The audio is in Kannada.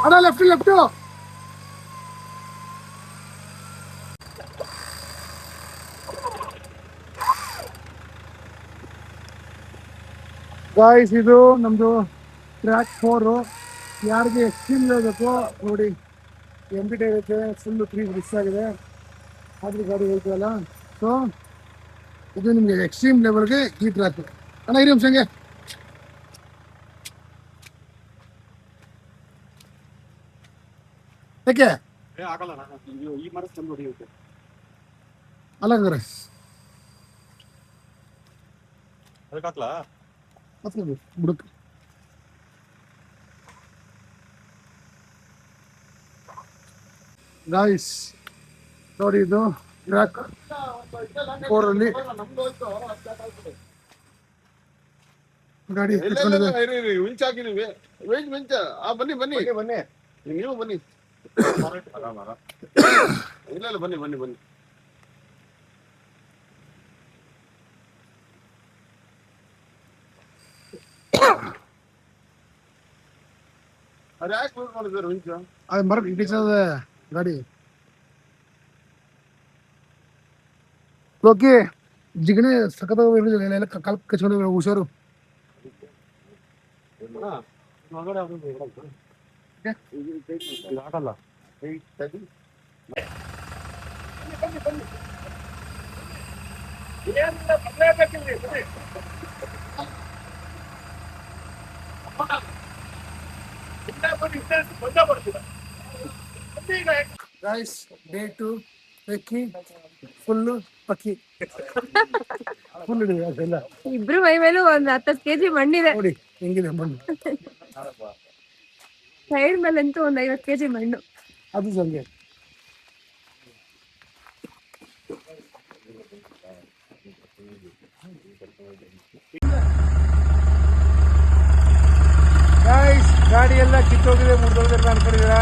ಅಡ ಲೆಫ್ಟ್ ಲೆಫ್ಟ್ ಗಾಯ್ಸ್. ಇದು ನಮ್ದು ಟ್ರ್ಯಾಕ್ 4. ಯಾರಿಗೆ ಎಕ್ಸ್ಟ್ರೀಮ್ ಬೇಕು ನೋಡಿ, ಎಂಪಿ ಇರುತ್ತೆ, ಫುಲ್ ಫ್ರೀಸ್ ಮಿಸ್ ಆಗಿದೆ, ಆದ್ರೂ ಗಾಡಿ ಹೋಗ್ತೀವಲ್ಲ. ಸೊ ಇದು ನಿಮಗೆ ಎಕ್ಸ್ಟ್ರೀಮ್ ಲೆವೆಲ್ಗೆ ಈ ಟ್ರ್ಯಾಕ್. ಅಣ್ಣ ಇರಿ ನಿಮಿಷಂಗೆ. ಯಾಕೆ ಅಲ್ಲಂದ್ರೆ ಬುಡಕ್ ಗಾಯ್ಸ್ ನೋಡಿ, ಇದು ಟ್ರ್ಯಾಕ್ 4 ಅಲ್ಲಿ ಗಾಡಿ ಬನ್ನಿ ಬನ್ನಿ ಬನ್ನಿ, ನೀವು ಬನ್ನಿ. ಇಲ್ಲ ಇಲ್ಲ, ಬನ್ನಿ ಬನ್ನಿ ಬನ್ನಿ. ಅದು ಯಾಕೆ ಕ್ಲೋಸ್ ಮಾಡಿದ್ದಾರೆ ವಿಂಚ? ಅದು ಮರ ಇಟ್ಟಿಸದ ಗಾಡಿ. ಓಕೆ, ಜಿಗಣೆ ಸಖತ್ ಎಲ್ಲ ಕಾಲ್ ಕಚ್ಕೊಂಡು ಹುಷಾರು. ಆಗಲ್ಲ. ಗಾಯ್ಸ್, ಡೇ 2 ಪಕ್ಕಿ ಫುಲ್ಲು ಪಕ್ಕಿ ಫುಲ್ ಇದೆ ಅದೆಲ್ಲ. ಇಬ್ರು ಮೈ ಮೇಲೂ ಒಂದ್ 10 kg ಮಣ್ಣಿದೆ ನೋಡಿ ಹೆಂಗಿದೆ ಮಣ್ಣು. ಸೈಡ್ ಮೇಲಂತೂ ಒಂದ್ 50 kg ಮಣ್ಣು. ಅದು ಸಂಗೆ ಗಾಡಿ ಎಲ್ಲ ಕಿತ್ತೋಗಿದೆ, ಮುರಿದೋಗಿದೆ ಅನ್ಕೊಂಡಿದ್ದೀರಾ?